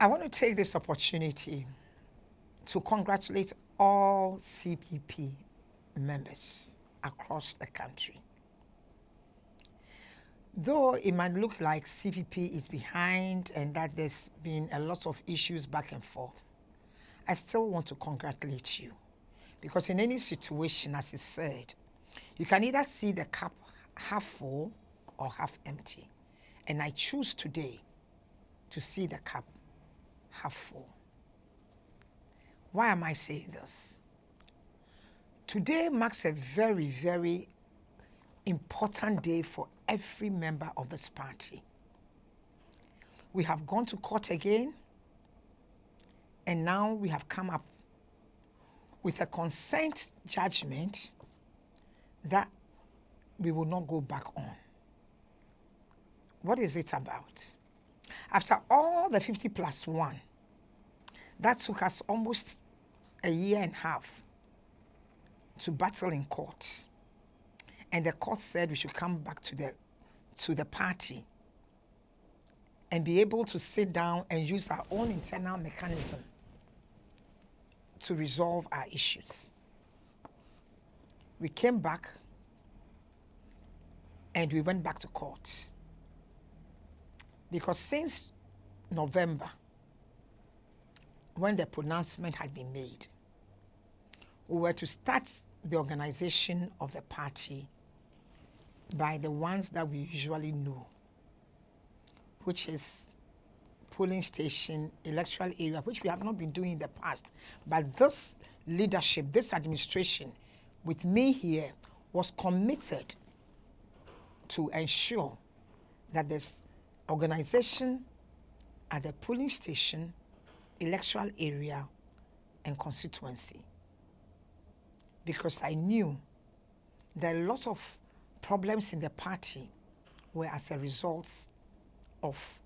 I want to take this opportunity to congratulate all CPP members across the country. Though it might look like CPP is behind and that there's been a lot of issues back and forth, I still want to congratulate you, because in any situation, as I said, you can either see the cup half full or half empty. And I choose today to see the cup half full. Why am I saying this? Today marks a very, very important day for every member of this party. We have gone to court again, and now we have come up with a consent judgment that we will not go back on. What is it about? After all the 50+1, that took us almost a year and a half to battle in court. And the court said we should come back to the party and be able to sit down and use our own internal mechanism to resolve our issues. We came back and we went back to court. Because since November, when the pronouncement had been made, we were to start the organization of the party by the ones that we usually know, which is polling station, electoral area, which we have not been doing in the past. But this leadership, this administration, with me here, was committed to ensure that this organization at the polling station, electoral area, and constituency. Because I knew that a lot of problems in the party were as a result of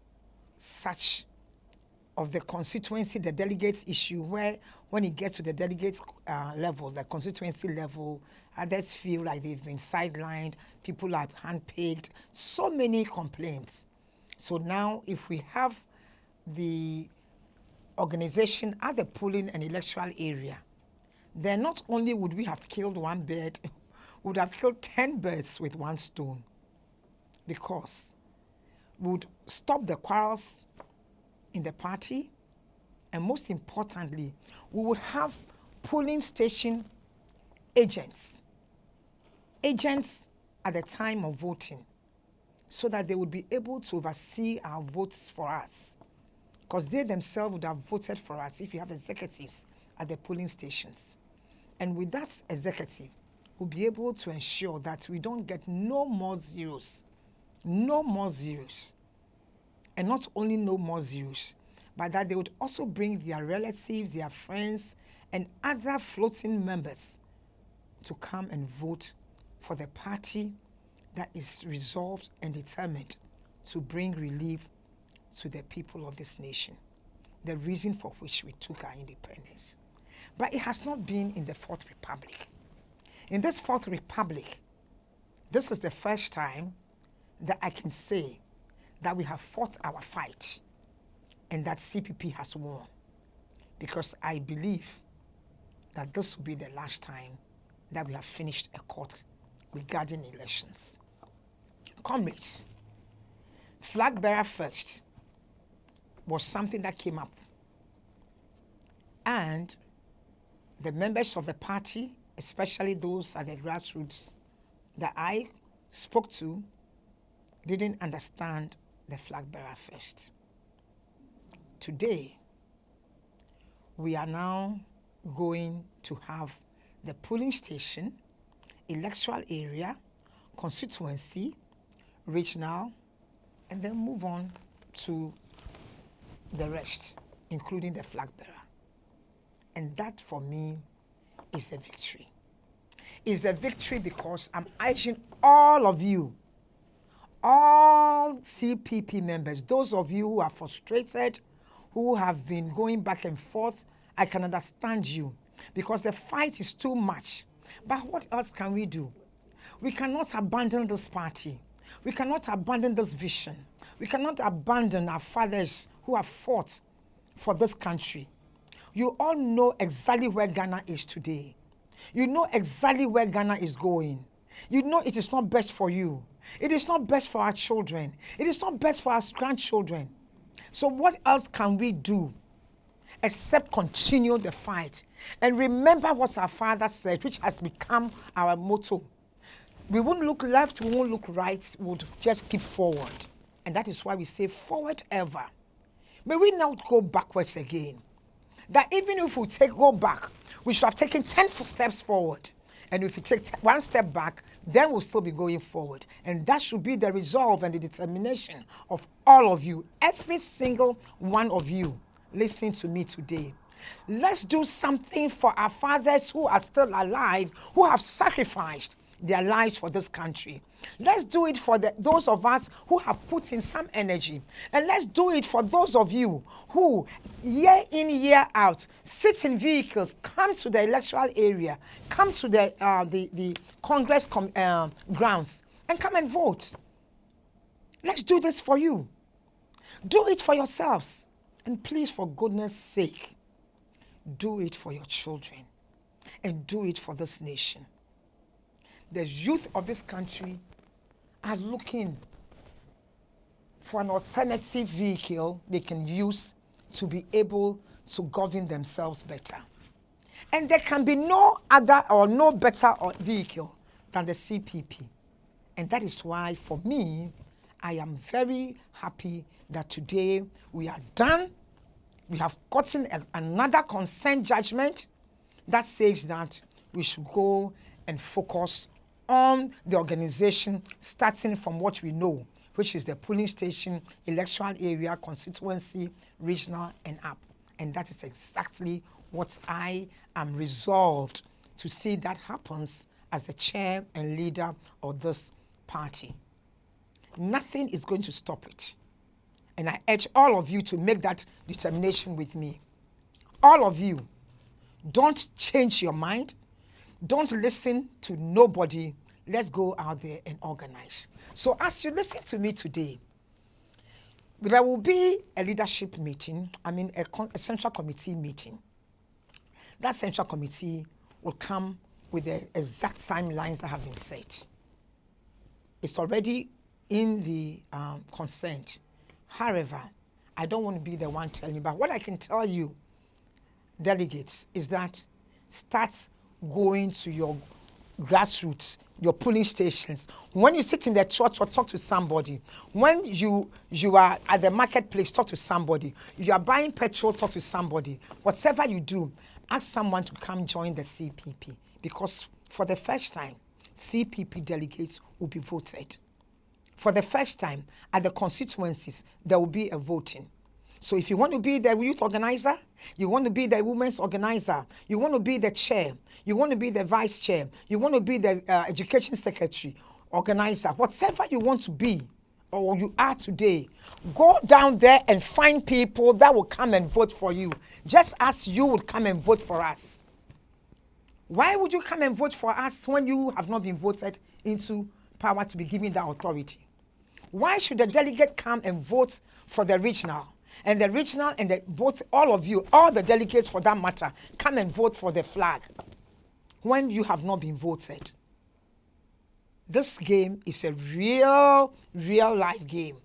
the constituency, the delegates issue, where when it gets to the delegates level, the constituency level, others feel like they've been sidelined, people are handpicked, so many complaints. So now if we have the organization at the polling and electoral area, then not only would we have killed one bird, we would have killed 10 birds with one stone, because we would stop the quarrels in the party, and most importantly, we would have polling station agents at the time of voting, so that they would be able to oversee our votes for us, because they themselves would have voted for us if you have executives at the polling stations. And with that executive, we'll be able to ensure that we don't get no more zeros. And not only no more zeros, but that they would also bring their relatives, their friends, and other floating members to come and vote for the party that is resolved and determined to bring relief to the people of this nation, the reason for which we took our independence. But it has not been in the Fourth Republic. In this Fourth Republic, this is the first time that I can say that we have fought our fight and that CPP has won, because I believe that this will be the last time that we have finished a court regarding elections. Comrades, flag bearer first was something that came up, and the members of the party, especially those at the grassroots that I spoke to, didn't understand the flag bearer first. Today, we are now going to have the polling station, electoral area, constituency, regional, and then move on to the rest, including the flag bearer. And that, for me, is a victory. It's a victory because I'm urging all of you, all CPP members, those of you who are frustrated, who have been going back and forth, I can understand you, because the fight is too much. But what else can we do? We cannot abandon this party. We cannot abandon this vision. We cannot abandon our fathers who have fought for this country. You all know exactly where Ghana is today. You know exactly where Ghana is going. You know it is not best for you. It is not best for our children. It is not best for our grandchildren. So what else can we do except continue the fight? And remember what our father said, which has become our motto. We won't look left, we won't look right, we'll just keep forward. And that is why we say forward ever. May we not go backwards again. That even if we go back, we should have taken 10 steps forward. And if we take one step back, then we'll still be going forward. And that should be the resolve and the determination of all of you, every single one of you listening to me today. Let's do something for our fathers who are still alive, who have sacrificed their lives for this country. Let's do it for those of us who have put in some energy. And let's do it for those of you who, year in, year out, sit in vehicles, come to the electoral area, come to the Congress grounds, and come and vote. Let's do this for you. Do it for yourselves. And please, for goodness sake, do it for your children. And do it for this nation. The youth of this country are looking for an alternative vehicle they can use to be able to govern themselves better. And there can be no other or no better vehicle than the CPP. And that is why, for me, I am very happy that today we are done. We have gotten another consent judgment that says that we should go and focus on the organization, starting from what we know, which is the polling station, electoral area, constituency, regional, and up. And that is exactly what I am resolved to see that happens as the chair and leader of this party. Nothing is going to stop it. And I urge all of you to make that determination with me. All of you, don't change your mind. Don't listen to nobody. Let's go out there and organize. So as you listen to me today, there will be a leadership meeting, a central committee meeting. That central committee will come with the exact timelines that have been set. It's already in the consent. However, I don't want to be the one telling you, but what I can tell you, delegates, is that start going to your grassroots, your polling stations. When you sit in the church or talk to somebody, when you are at the marketplace, talk to somebody. You are buying petrol, talk to somebody. Whatever you do, ask someone to come join the CPP, because for the first time, CPP delegates will be voted. For the first time, at the constituencies, there will be a voting. So if you want to be the youth organizer, you want to be the women's organizer, you want to be the chair, you want to be the vice chair, you want to be the education secretary, organizer, whatever you want to be or you are today, go down there and find people that will come and vote for you, just as you would come and vote for us. Why would you come and vote for us when you have not been voted into power to be given that authority? Why should the delegate come and vote for the regional? And the regional and both, all of you, all the delegates for that matter, come and vote for the flag when you have not been voted. This game is a real life game.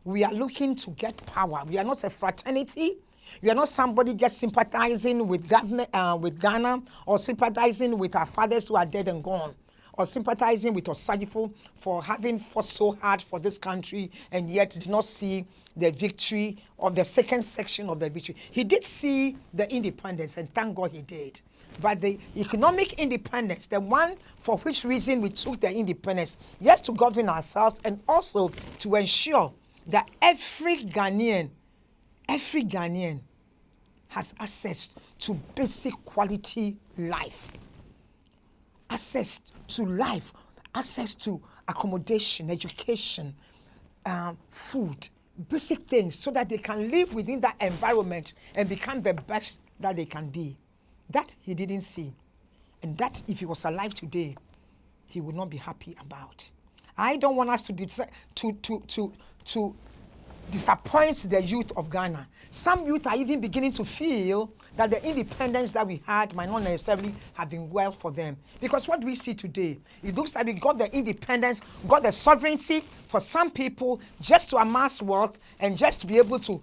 We are looking to get power. We are not a fraternity. We are not somebody just sympathizing with government, with Ghana, or sympathizing with our fathers who are dead and gone, or sympathizing with Osagifo for having fought so hard for this country and yet did not see the victory of the second section of the victory. He did see the independence, and thank God he did. But the economic independence, the one for which reason we took the independence, yes, to govern ourselves and also to ensure that every Ghanaian has access to basic quality life. Access to life, access to accommodation, education, food, basic things, so that they can live within that environment and become the best that they can be. That he didn't see. And that, if he was alive today, he would not be happy about. I don't want us to disappoints the youth of Ghana. Some youth are even beginning to feel that the independence that we had might not necessarily have been well for them. Because what we see today, it looks like we got the independence, got the sovereignty for some people just to amass wealth and just to be able to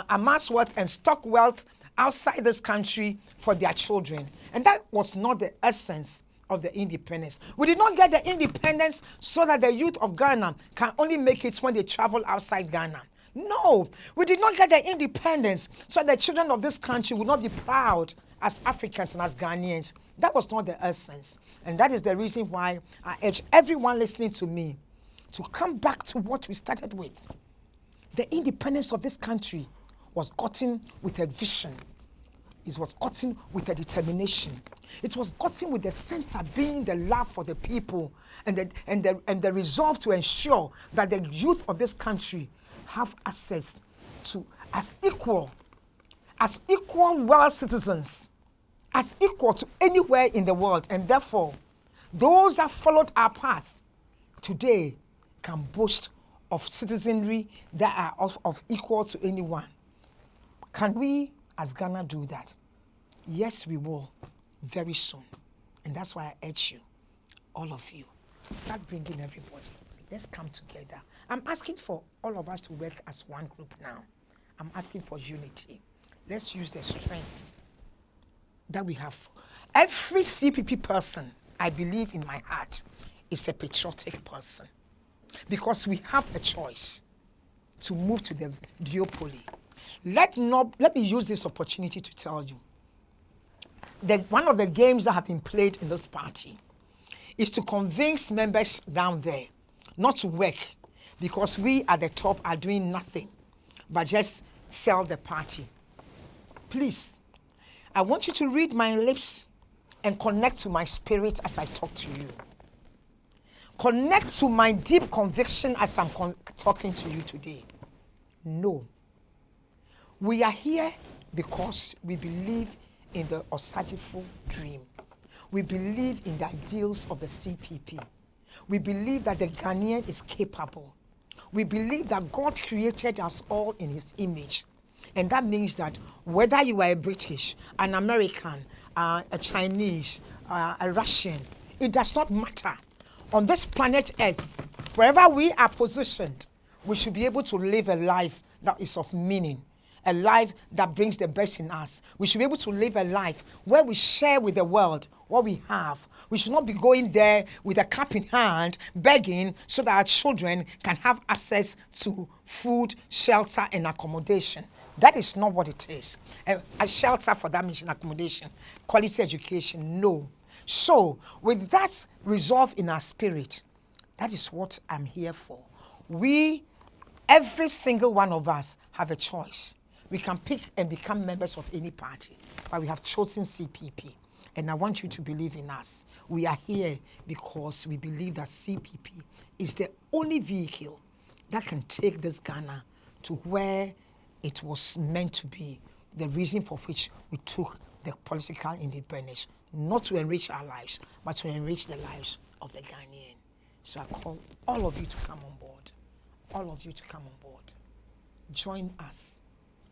amass wealth and stock wealth outside this country for their children. And that was not the essence of the independence. We did not get the independence so that the youth of Ghana can only make it when they travel outside Ghana. No, we did not get the independence so the children of this country would not be proud as Africans and as Ghanaians. That was not the essence. And that is the reason why I urge everyone listening to me to come back to what we started with. The independence of this country was gotten with a vision. It was gotten with a determination. It was gotten with the center being the love for the people and the resolve to ensure that the youth of this country have access to as equal world citizens, as equal to anywhere in the world. And therefore, those that followed our path today can boast of citizenry that are of equal to anyone. Can we as Ghana do that? Yes, we will very soon. And that's why I urge you, all of you, start bringing everybody. Let's come together. I'm asking for all of us to work as one group now. I'm asking for unity. Let's use the strength that we have. Every CPP person, I believe in my heart, is a patriotic person. Because we have a choice to move to the duopoly. Let me use this opportunity to tell you that one of the games that have been played in this party is to convince members down there not to work because we at the top are doing nothing but just sell the party. Please, I want you to read my lips and connect to my spirit as I talk to you. Connect to my deep conviction as I'm talking to you today. No. We are here because we believe in the Osagifo dream. We believe in the ideals of the CPP. We believe that the Ghanaian is capable. We believe that God created us all in his image. And that means that whether you are a British, an American, a Chinese, a Russian, it does not matter. On this planet Earth, wherever we are positioned, we should be able to live a life that is of meaning, a life that brings the best in us. We should be able to live a life where we share with the world what we have. We should not be going there with a cup in hand, begging so that our children can have access to food, shelter, and accommodation. That is not what it is. A shelter for that means accommodation, quality education, no. So, with that resolve in our spirit, that is what I'm here for. Every single one of us have a choice. We can pick and become members of any party, but we have chosen CPP. And I want you to believe in us. We are here because we believe that CPP is the only vehicle that can take this Ghana to where it was meant to be, the reason for which we took the political independence, not to enrich our lives, but to enrich the lives of the Ghanaian. So I call all of you to come on board. All of you to come on board. Join us.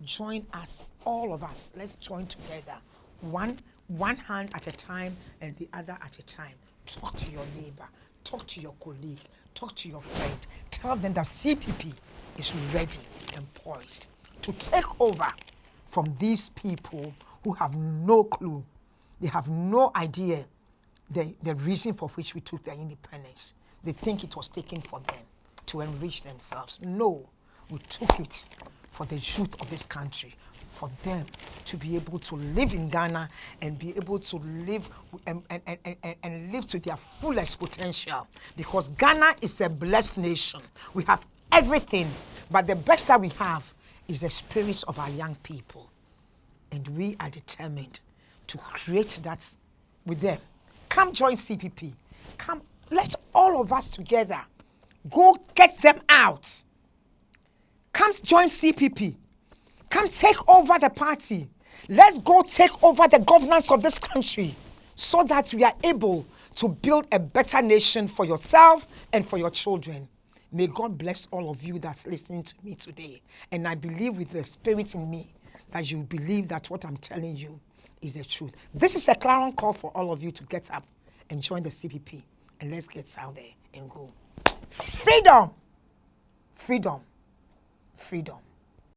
Join us, all of us. Let's join together. One hand at a time and the other at a time. Talk to your neighbor. Talk to your colleague. Talk to your friend. Tell them that CPP is ready and poised to take over from these people who have no clue. They have no idea the reason for which we took their independence. They think it was taken for them to enrich themselves. No, we took it for the youth of this country, for them to be able to live in Ghana and be able to live and live to their fullest potential. Because Ghana is a blessed nation. We have everything, but the best that we have is the spirits of our young people. And we are determined to create that with them. Come join CPP. Come, let all of us together go get them out. Come join CPP. Come take over the party. Let's go take over the governance of this country so that we are able to build a better nation for yourself and for your children. May God bless all of you that's listening to me today. And I believe with the spirit in me that you believe that what I'm telling you is the truth. This is a clarion call for all of you to get up and join the CPP. And let's get out there and go. Freedom! Freedom! Freedom!